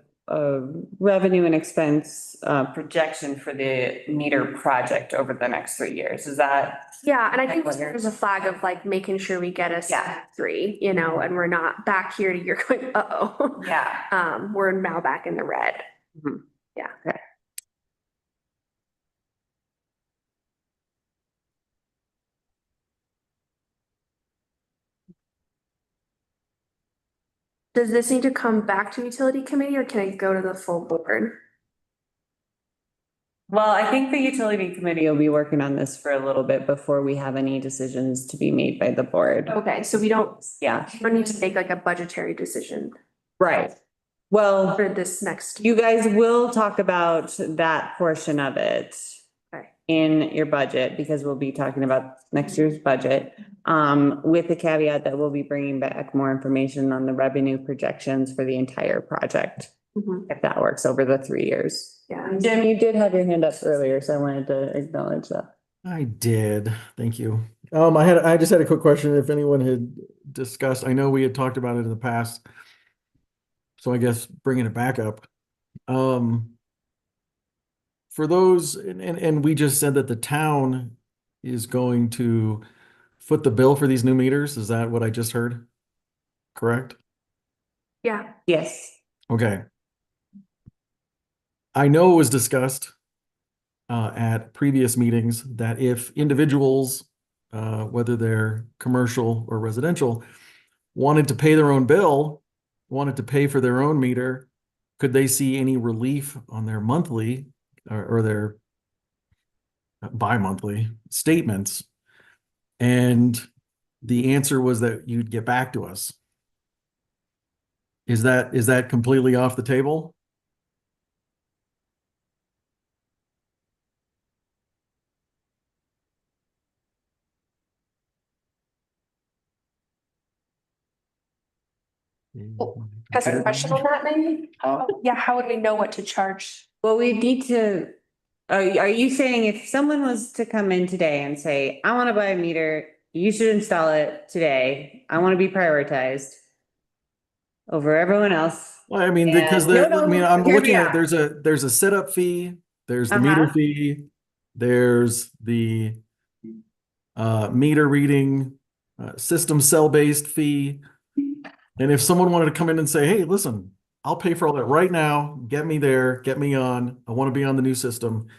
revenue and expense projection for the meter project over the next 3 years. Is that? Yeah, and I think Like what there's a flag of like making sure we get us Yeah. to 3, and we're not back here to you're going, uh-oh. Yeah. We're now back in the red. Mhm. Yeah. Okay. Does this need to come back to utility committee or can it go to the full board? Well, I think the utility committee will be working on this for a little bit before we have any decisions to be made by the board. Okay, so we don't Yeah, need to make like a budgetary decision right. Well, for this next. you guys will talk about that portion of it Okay. in your budget, because we'll be talking about next year's budget. With the caveat that we'll be bringing back more information on the revenue projections for the entire project, Mhm. if that works over the 3 years. Yeah. Jim, you did have your hand up earlier, so I wanted to acknowledge that. I did. Thank you. I just had a quick question. If anyone had discussed, I know we had talked about it in the past. So I guess bringing it back up. For those, and we just said that the town is going to foot the bill for these new meters. Is that what I just heard? Correct? Yeah. Yes. Okay. I know it was discussed at previous meetings that if individuals, whether they're commercial or residential, wanted to pay their own bill, wanted to pay for their own meter, could they see any relief on their monthly or their bi-monthly statements? And the answer was that you'd get back to us. Is that completely off the table? Has a question on that maybe? Yeah, how would we know what to charge? Well, we need to, are you saying if someone was to come in today and say, I want to buy a meter, you should install it today. I want to be prioritized over everyone else. Well, I mean, And- because No, I'm hear me looking at, out. there's a setup fee, there's the meter Uh-huh. fee, there's the meter reading, system cell-based fee. And if someone wanted to come in and say, hey, listen, I'll pay for all that right now, get me there, get me on, I want to be on the new system,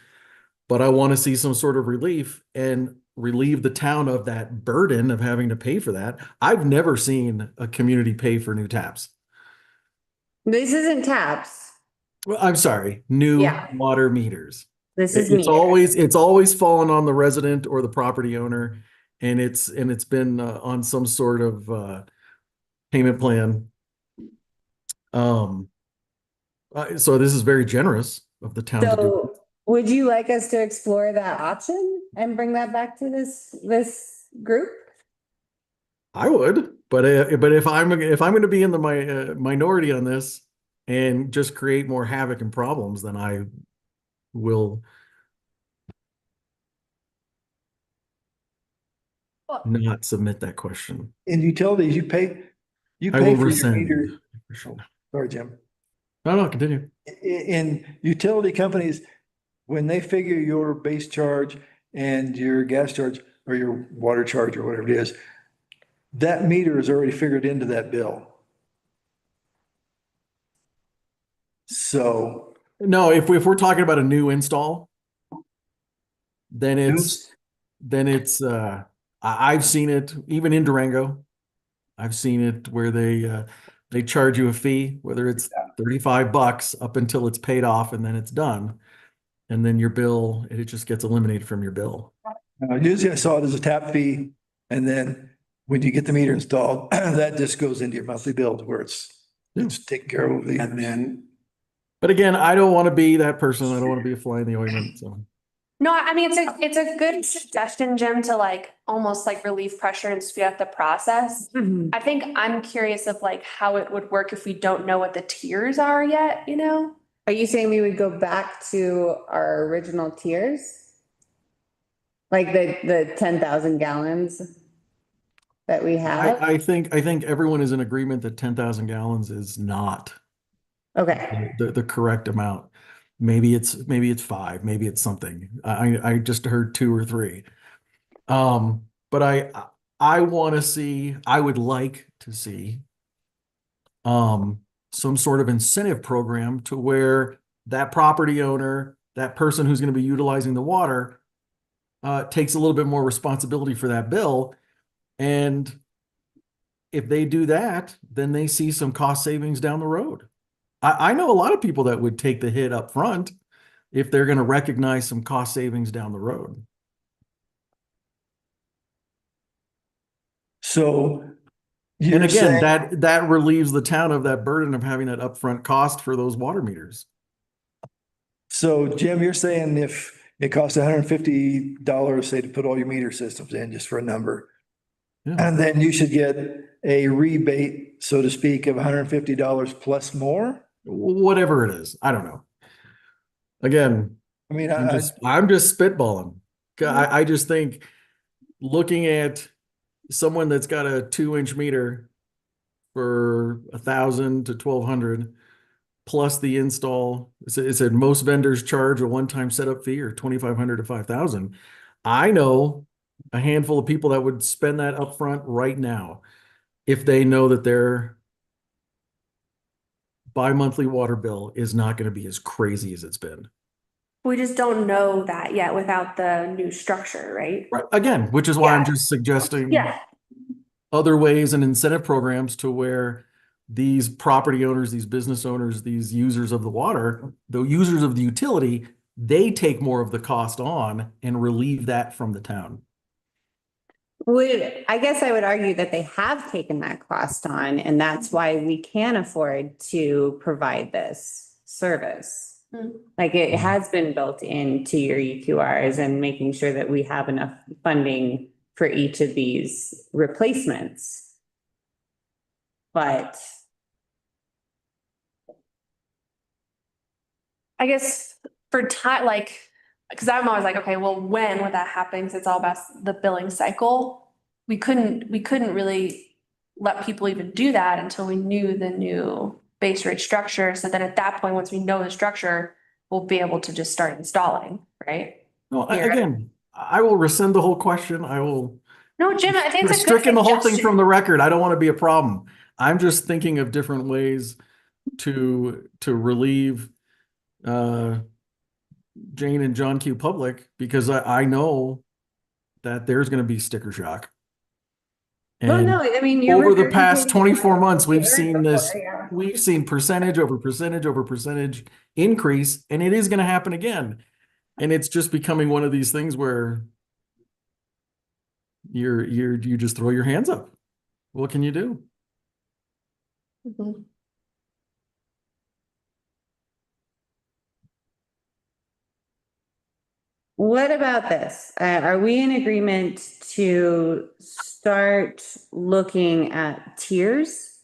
but I want to see some sort of relief and relieve the town of that burden of having to pay for that. I've never seen a community pay for new taps. This isn't taps. Well, I'm sorry, new Yeah. water meters. This is It's meters. it's always fallen on the resident or the property owner, and it's been on some sort of payment plan. So this is very generous of the town to do. So would you like us to explore that option and bring that back to this group? I would, but if I'm going to be in the minority on this and just create more havoc and problems, then I will not submit that question. In utilities, you pay I will for your rescind. meter. Sorry, Jim. No, continue. In utility companies, when they figure your base charge and your gas charge or your water charge or whatever it is, that meter is already figured into that bill. So No, if we're talking about a new install, then I've seen it even in Durango. I've seen it where they charge you a fee, whether it's $35 up until it's paid off and then it's done. And then your bill, it just gets eliminated from your bill. usually I saw it as a tap fee, and then when you get the meter installed, that just goes into your monthly bill to where it's taken care of. And then But again, I don't want to be that person. I don't want to be a fly in the ointment. So No, I mean, it's a good suggestion, Jim, to like almost like relieve pressure and speed up the process. I think I'm curious of like how it would work if we don't know what the tiers are yet, you know? Are you saying we would go back to our original tiers? Like the 10,000 gallons that we have? I think everyone is in agreement that 10,000 gallons is not Okay, the correct amount. Maybe it's 5, maybe it's something. I just heard 2 or 3. But I would like to see some sort of incentive program to where that property owner, that person who's going to be utilizing the water, takes a little bit more responsibility for that bill. And if they do that, then they see some cost savings down the road. I know a lot of people that would take the hit up front if they're going to recognize some cost savings down the road. So And you're again, saying, that relieves the town of that burden of having that upfront cost for those water meters. so Jim, you're saying if it costs $150, say, to put all your meter systems in, just for a number, Yeah. and then you should get a rebate, so to speak, of $150 plus more? Whatever it is, I don't know. Again, I mean, I'm just spitballing. I just think looking at someone that's got a 2-inch meter for 1,000 to 1,200 plus the install. It said most vendors charge a one-time setup fee or 2,500 to 5,000. I know a handful of people that would spend that upfront right now if they know that their bi-monthly water bill is not going to be as crazy as it's been. We just don't know that yet without the new structure, right? Right. Again, which is why I'm Yeah. just suggesting Yeah. other ways and incentive programs to where these property owners, these business owners, these users of the water, the users of the utility, they take more of the cost on and relieve that from the town. I guess I would argue that they have taken that cost on, and that's why we can afford to provide this service. Hmm. Like it has been built into your EQRs and making sure that we have enough funding for each of these replacements. But I guess for time, like, because I'm always like, okay, well, when would that happen? Because it's all about the billing cycle. We couldn't really let people even do that until we knew the new base rate structure. So then at that point, once we know the structure, we'll be able to just start installing, right? No, Here. again, I will rescind the whole question. I will No, Jim, I think it's a good stricken the whole thing suggestion. from the record. I don't want to be a problem. I'm just thinking of different ways to relieve Jane and John Q. Public, because I know that there's going to be sticker shock. well, And no, I mean, over the past 24 months, we've seen this, Yeah. we've seen percentage over percentage over percentage increase, and it is going to happen again. And it's just becoming one of these things where you just throw your hands up. What can you do? Mhm. What about this? Are we in agreement to start looking at tiers?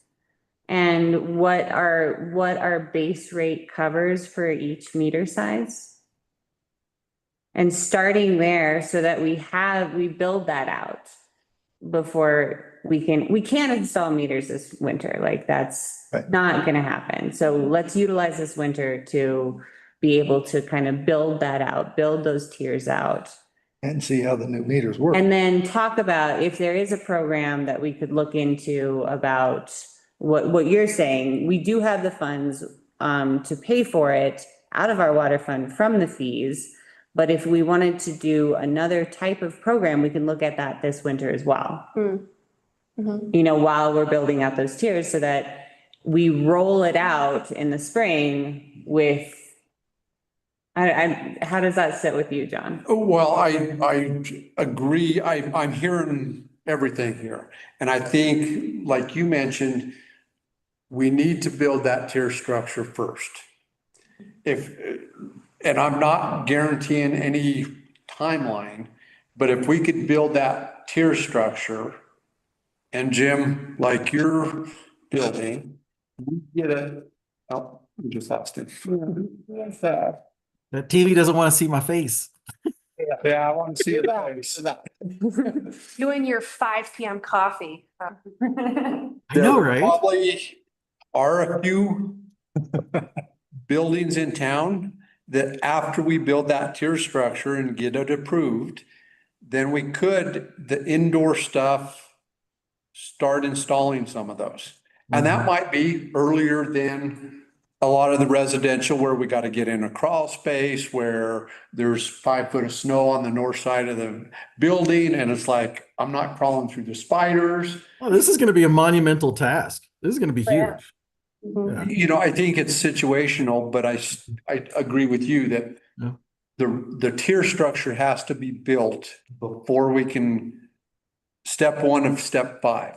And what our base rate covers for each meter size? And starting there so that we build that out before we can't install meters this winter, like that's Right. not gonna happen. So let's utilize this winter to be able to kind of build that out, build those tiers out. and see how the new meters work. And then talk about if there is a program that we could look into about what you're saying. We do have the funds to pay for it out of our water fund from the fees. But if we wanted to do another type of program, we can look at that this winter as well. Mhm. You know, while we're building out those tiers so that we roll it out in the spring with, how does that sit with you, John? Well, I agree. I'm hearing everything here. And I think, like you mentioned, we need to build that tier structure first. And I'm not guaranteeing any timeline, but if we could build that tier structure, and Jim, like you're building, we get it. Oh, we just lost it. What's that? That TV doesn't want to see my face. Yeah, I want to see that. You and your 5 PM coffee. I know, right? Probably are a few buildings in town that after we build that tier structure and get it approved, then we could, the indoor stuff, start installing some of those. And that might be earlier than a lot of the residential where we got to get in a crawl space where there's 5 foot of snow on the north side of the building. And it's like, I'm not crawling through the spiders. Oh, this is going to be a monumental task. This is going to be Yeah. huge. Mhm. Yeah. You know, I think it's situational, but I agree with you that Yeah. The tier structure has to be built before we can step one of step 5.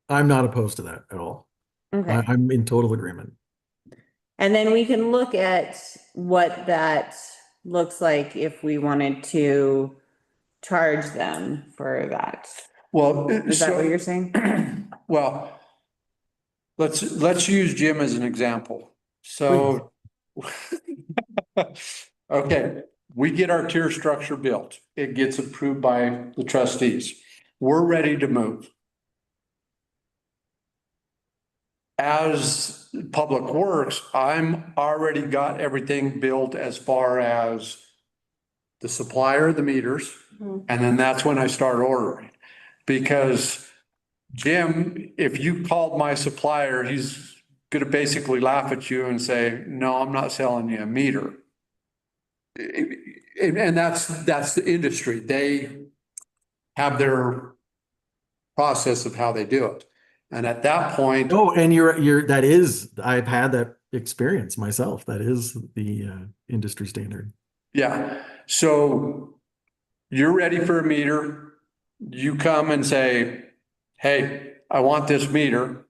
I'm not opposed to that at all. Okay. I'm in total agreement. And then we can look at what that looks like if we wanted to charge them for that. Well, Is that what you're saying? Well, let's use Jim as an example. So, okay, we get our tier structure built. It gets approved by the trustees. We're ready to move. As Public Works, I'm already got everything built as far as the supplier of the meters. Mhm. And then that's when I start ordering. Because Jim, if you called my supplier, he's gonna basically laugh at you and say, no, I'm not selling you a meter. And that's the industry. They have their process of how they do it. And at that point, Oh, and I've had that experience myself. That is the industry standard. yeah, so you're ready for a meter. You come and say, hey, I want this meter.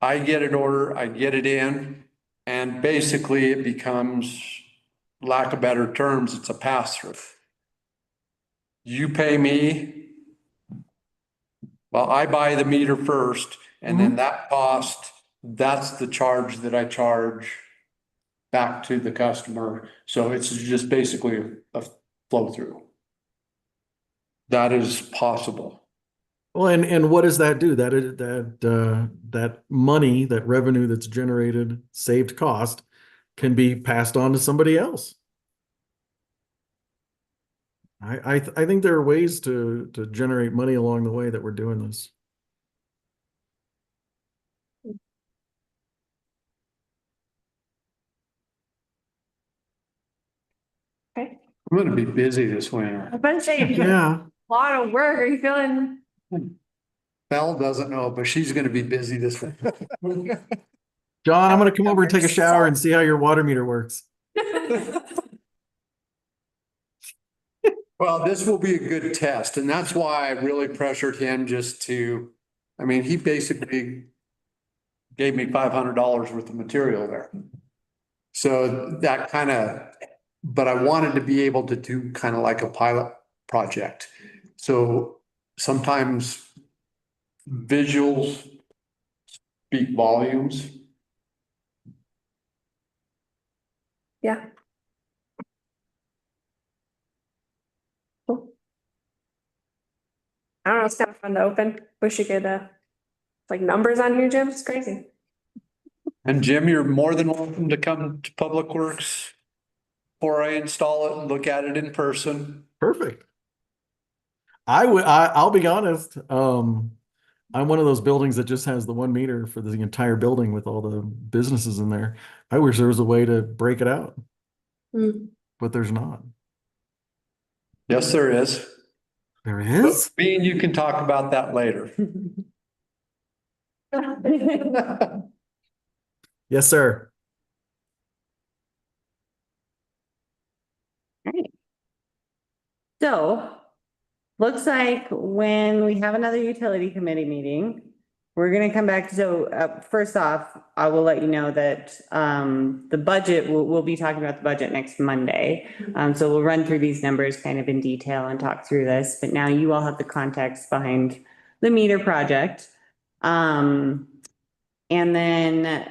I get an order, I get it in, and basically it becomes, lack of better terms, it's a pass-through. You pay me, well, I buy the meter first, and then that cost, that's the charge that I charge back to the customer. So it's just basically a flow through. That is possible. Well, and what does that do? That money, that revenue that's generated, saved cost, can be passed on to somebody else. I think there are ways to generate money along the way that we're doing this. Okay. I'm gonna be busy this winter. A bunch of, Yeah. a lot of work. Are you feeling? Belle doesn't know, but she's gonna be busy this winter. John, I'm gonna come over and take a shower and see how your water meter works. Well, this will be a good test, and that's why I really pressured him just to, I mean, he basically gave me $500 worth of material there. So that kind of, but I wanted to be able to do kind of like a pilot project. So sometimes visuals speak volumes. Yeah. Cool. I don't know, it's kind of fun to open. Wish you could, like numbers on here, Jim. It's crazy. And Jim, you're more than welcome to come to Public Works before I install it and look at it in person. Perfect. I'll be honest. I'm one of those buildings that just has the 1 meter for the entire building with all the businesses in there. I wish there was a way to break it out, but there's not. Yes, there is. There is? But Bean, you can talk about that later. Yes, sir. So, looks like when we have another utility committee meeting, we're gonna come back. So, first off, I will let you know that, the budget, we'll be talking about the budget next Monday. So we'll run through these numbers kind of in detail and talk through this, but now you all have the context behind the meter project. And then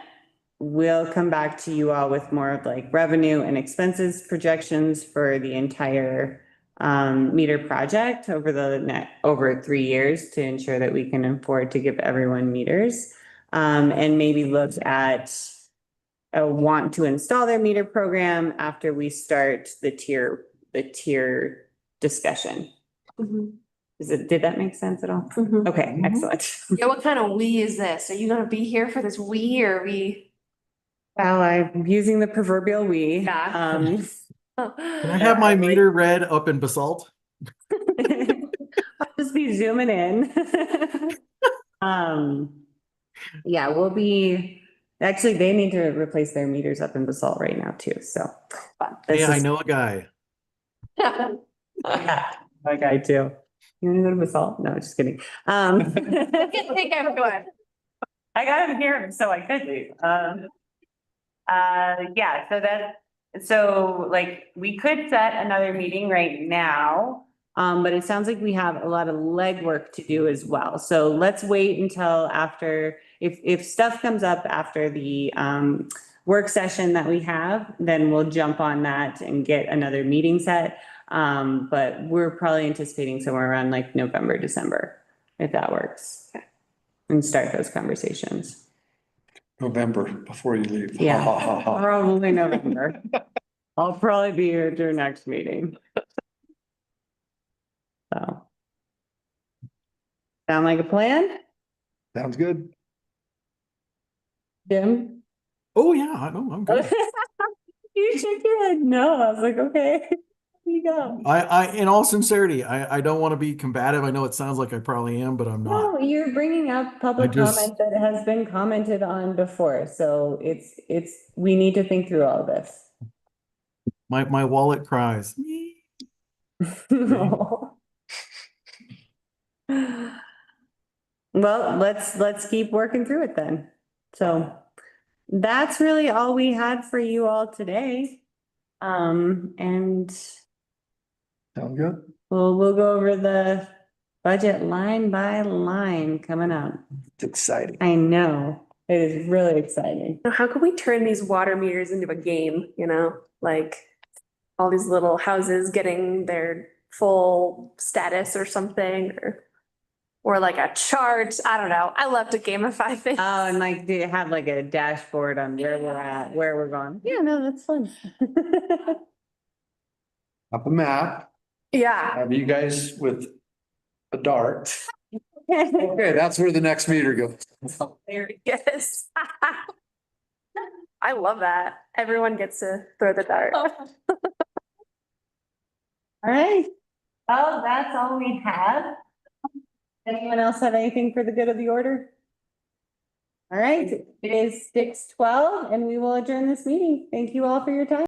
we'll come back to you all with more of like revenue and expenses projections for the entire meter project over 3 years to ensure that we can afford to give everyone meters. And maybe look at a want to install their meter program after we start the tier discussion. Did that make sense at all? Okay, excellent. Yeah, what kind of we is this? Are you gonna be here for this we or we? Well, I'm using the proverbial we. Yeah. Can I have my meter read up in basalt? I'll just be zooming in. Yeah, we'll be Actually, they need to replace their meters up in Basalt right now too, so. but this Yeah, I is- know a guy. Yeah, my guy too. You wanna go to Basalt? No, just kidding. I think I'm good. I got him here, so I could leave. Yeah, so like, we could set another meeting right now. But it sounds like we have a lot of legwork to do as well. So let's wait until after, if stuff comes up after the, work session that we have, then we'll jump on that and get another meeting set. But we're probably anticipating somewhere around like November, December, if that works. And start those conversations. November before you leave. Yeah. Ha, ha, ha, ha. Probably November. I'll probably be here at your next meeting. So. Sound like a plan, Sounds good. Jim? Oh, yeah, I know, I'm good. You should good. No, I was like, okay, here you go. In all sincerity, I don't want to be combative. I know it sounds like I probably am, but I'm not. No, you're bringing up public I just- comment that has been commented on before, so we need to think through all this. My wallet cries. Well, let's keep working through it then. So that's really all we had for you all today. And Sounds good. we'll go over the budget line by line coming up. It's exciting. I know, it is really exciting. How could we turn these water meters into a game, like all these little houses getting their full status or something, or like a chart. I don't know. I love to gamify things. Oh, and like, do you have like a dashboard on where we're at, where we're going? Yeah, no, that's fun. Up a map, Yeah. have you guys with a dart. Okay, that's where the next meter goes. There it is. I love that. Everyone gets to throw the dart. All right. Oh, that's all we have. Anyone else have anything for the good of the order? All right, it is 6:12 and we will adjourn this meeting. Thank you all for your time.